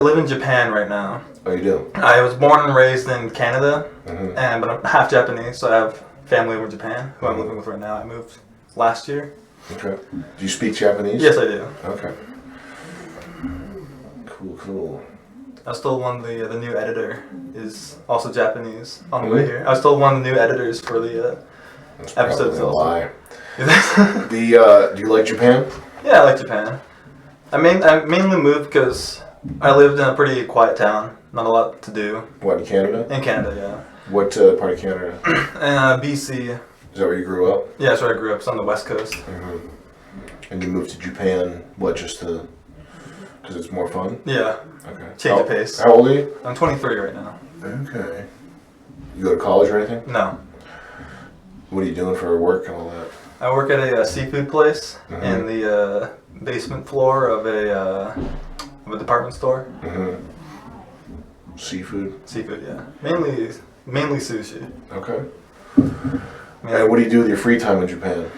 I live in Japan right now. Oh, you do? I was born and raised in Canada, but I'm half Japanese, so I have family over in Japan who I'm living with right now. I moved last year. Okay. Do you speak Japanese? Yes, I do. Okay. Cool. I was told one of the new editor is also Japanese on the way here. I was told one of the new editors for the episodes. That's a lie. Do do you like Japan? Yeah, I like Japan. I mainly moved because I lived in a pretty quiet town. Not a lot to do. What, in Canada? In Canada, yeah. What part of Canada? BC. Is that where you grew up? Yeah, that's where I grew up. It's on the west coast. And you moved to Japan, what, just to... Because it's more fun? Yeah. Okay. Change the pace. How old are you? I'm 23 right now. Okay. You go to college or anything? No. What are you doing for work and all that? I work at a seafood place in the basement floor of a department store. Seafood? Seafood, yeah. Mainly sushi. Okay. Yeah. And what do you do with your free time in Japan?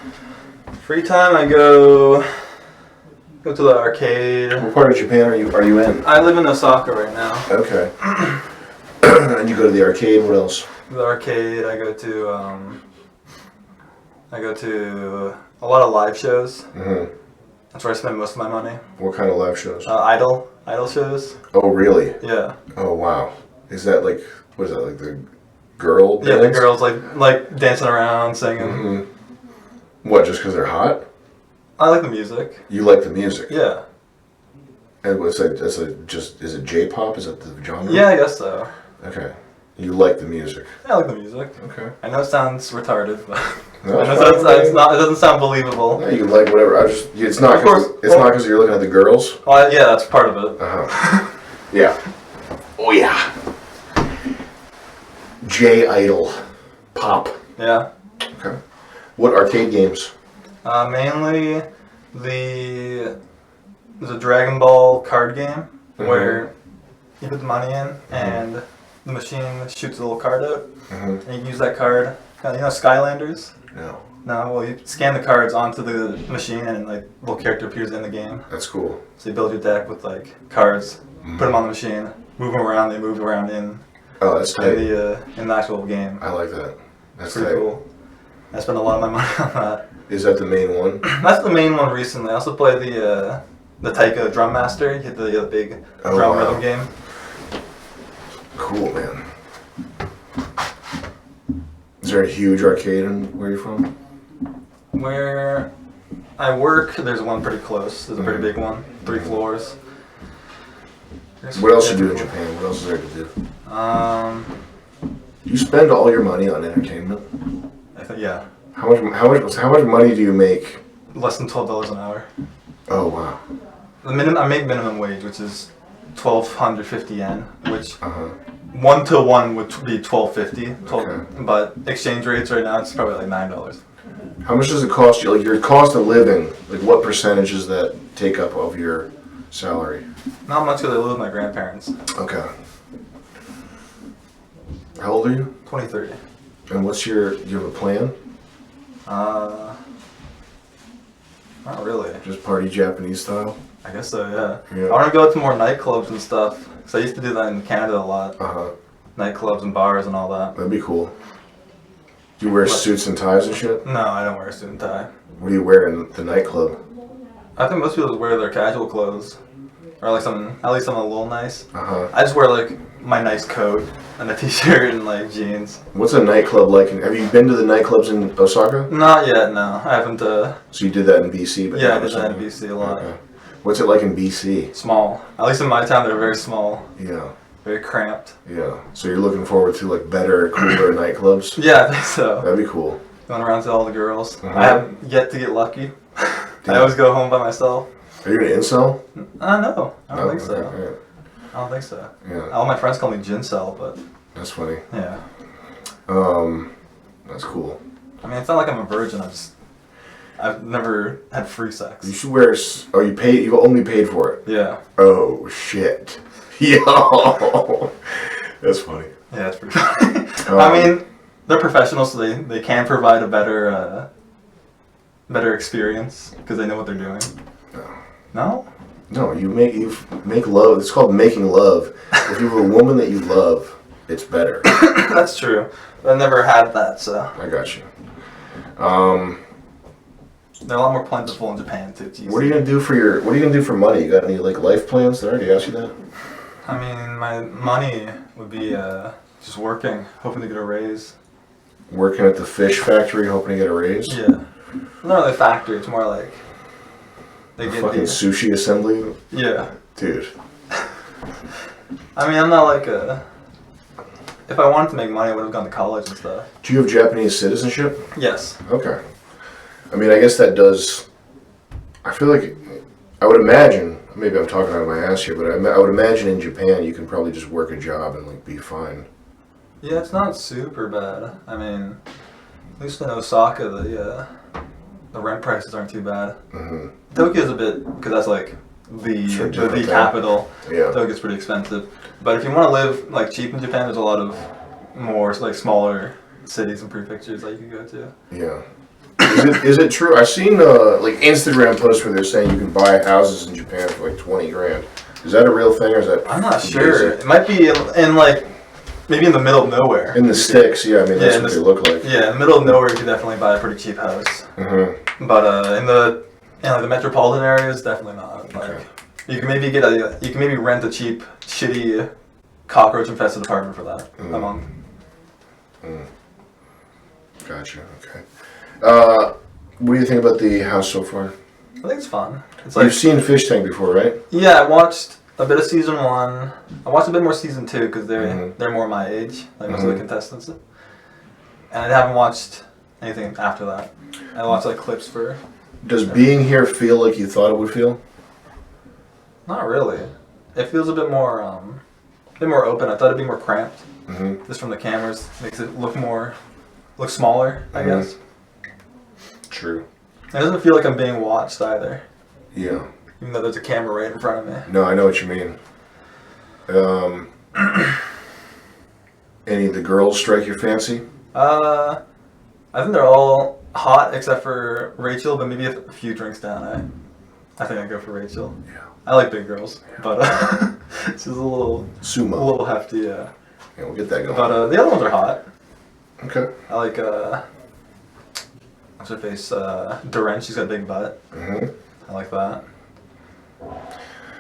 Free time, I go to the arcade. What part of Japan are you in? I live in Osaka right now. Okay. And you go to the arcade. What else? The arcade. I go to a lot of live shows. That's where I spend most of my money. What kind of live shows? Idol shows. Oh, really? Yeah. Oh, wow. Is that like, what is that, like the girl dance? Yeah, the girls like dancing around, singing. What, just because they're hot? I like the music. You like the music? Yeah. And what's that? Is it J-pop? Is that the genre? Yeah, I guess so. Okay. You like the music? I like the music. Okay. I know it sounds retarded, but No, it doesn't sound believable. No, you like whatever. It's not because you're looking at the girls. Well, yeah, that's part of it. Yeah. Oh yeah. J-idol, pop. Yeah. Okay. What arcade games? Mainly there's a Dragon Ball card game where you put the money in and the machine shoots a little card out, and you can use that card. You know Skylanders? No. No, well, you scan the cards onto the machine and like little character appears in the game. That's cool. So you build your deck with like cards, put them on the machine, move them around. They move around in that's tight. in the actual game. I like that. That's pretty cool. I spend a lot of my money on that. Is that the main one? That's the main one recently. I also play the Taiko Drum Master. You hit the big drum rhythm game. Cool, man. Is there a huge arcade in where you're from? Where I work, there's one pretty close. There's a pretty big one, 3 floors. What else do you do in Japan? What else is there to do? You spend all your money on entertainment? I think yeah. How much money do you make? Less than $12 an hour. Oh wow. I make minimum wage, which is 1,250 yen, which 1 to 1 would be 1,250. But exchange rates right now it's probably like $9. How much does it cost you? Like your cost of living, like what percentage does that take up of your salary? Not much because I live with my grandparents. Okay. How old are you? 23. And do you have a plan? Not really. Just party Japanese style? I guess so, yeah. I want to go to more nightclubs and stuff. Because I used to do that in Canada a lot. Nightclubs and bars and all that. That'd be cool. Do you wear suits and ties and shit? No, I don't wear a suit and tie. What do you wear in the nightclub? I think most people wear their casual clothes. Or like at least something a little nice. I just wear like my nice coat and a t-shirt and like jeans. What's a nightclub like? Have you been to the nightclubs in Osaka? Not yet, no. I haven't. So you did that in BC? But yeah, I did that in BC a lot. Okay. What's it like in BC? Small. At least in my town, they're very small. Yeah. Very cramped. Yeah. So you're looking forward to like better, cooler nightclubs? Yeah, I think so. That'd be cool. Going around to all the girls. I have yet to get lucky. I always go home by myself. Are you an incel? No. I don't think so. Okay. I don't think so. Yeah. All my friends call me JIN cell, but... That's funny. Yeah. That's cool. I mean, it's not like I'm a virgin. I've never had free sex. You should wear... Oh, you only paid for it? Yeah. Oh, shit. Yo. That's funny. Yeah, it's pretty funny. I mean, they're professionals, so they can provide a better experience because they know what they're doing. No. No? No, you make love. It's called making love. If you have a woman that you love, it's better. That's true. I never had that, so. I got you. They're a lot more plentiful in Japan too. Geez. What are you gonna do for money? You got any like life plans? Did I already ask you that? I mean, my money would be just working, hoping to get a raise. Working at the fish factory, hoping to get a raise. Yeah. Not really a factory. It's more like they get fucking sushi assembly. Yeah. Dude. I mean, I'm not like a. If I wanted to make money, I would have gone to college and stuff. Do you have Japanese citizenship? Yes. Okay. I mean, I guess that does. I feel like I would imagine. Maybe I'm talking out of my ass here, but I would imagine in Japan you can probably just work a job and like be fine. Yeah, it's not super bad. I mean, at least in Osaka, the rent prices aren't too bad. Mm-hmm. Tokyo's a bit, because that's like the capital. Yeah. Tokyo's pretty expensive. But if you want to live like cheap in Japan, there's a lot of more like smaller cities and prefectures that you can go to. Yeah. Is it true? I've seen like Instagram posts where they're saying you can buy houses in Japan for like 20 grand. Is that a real thing or is that? I'm not sure. It might be in like maybe in the middle of nowhere. In the sticks, yeah. I mean that's what they look like. Yeah, in the middle of nowhere, you could definitely buy a pretty cheap house. Mm-hmm. But in the metropolitan areas, definitely not. Like Okay. you can maybe rent a cheap, shitty, cockroach-infested apartment for that a month. Mm. Gotcha. Okay. What do you think about the house so far? I think it's fun. It's like, You've seen Fish Tank before, right? yeah, I watched a bit of season 1. I watched a bit more season 2 because they're more my age, like most of the contestants. And I haven't watched anything after that. I watched like clips for. Does being here feel like you thought it would feel? Not really. It feels a bit more open. I thought it'd be more cramped. Mm-hmm. Just from the cameras, makes it look smaller, I guess. True. It doesn't feel like I'm being watched either. Yeah. Even though there's a camera right in front of me. No, I know what you mean. Any of the girls strike your fancy? I think they're all hot except for Rachel, but maybe a few drinks down. I think I'd go for Rachel. Yeah. I like big girls, but she's a little hefty, yeah. Yeah, we'll get that going. But the other ones are hot. Okay. I like what's her face? Duran. She's got a big butt. Mm-hmm. I like that.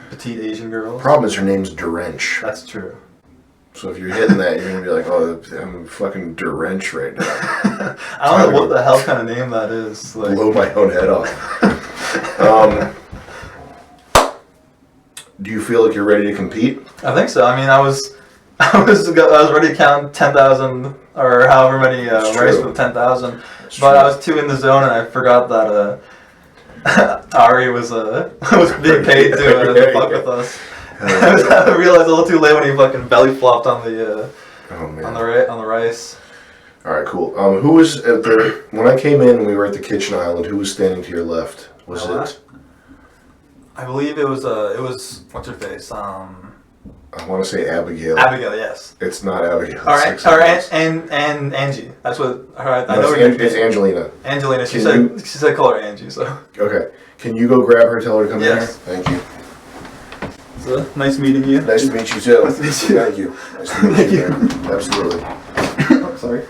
Petite Asian girls. Problem is her name's Durench. That's true. So if you're hitting that, you're gonna be like, oh, I'm fucking Durench right now. I don't know what the hell kind of name that is. Like, blow my own head off. Do you feel like you're ready to compete? I think so. I mean, I was ready to count 10,000 or however many race for 10,000, but I was too in the zone and I forgot that Ari was being paid to fuck with us. I realized a little too late when he fucking belly flopped on the on the rice. All right, cool. Who was at the when I came in? We were at the kitchen island. Who was standing to your left? Was it? I believe it was what's her face? I want to say Abigail. Abigail, yes. It's not Abigail. All right, and Angie. That's what. All right, I know it's Angelina. Angelina. She said call her Angie. So. Okay. Can you go grab her? Tell her to come in here. Thank you. So, nice meeting you. Nice to meet you too. Nice to meet you. Thank you. Nice to meet you. Absolutely. Oh, sorry.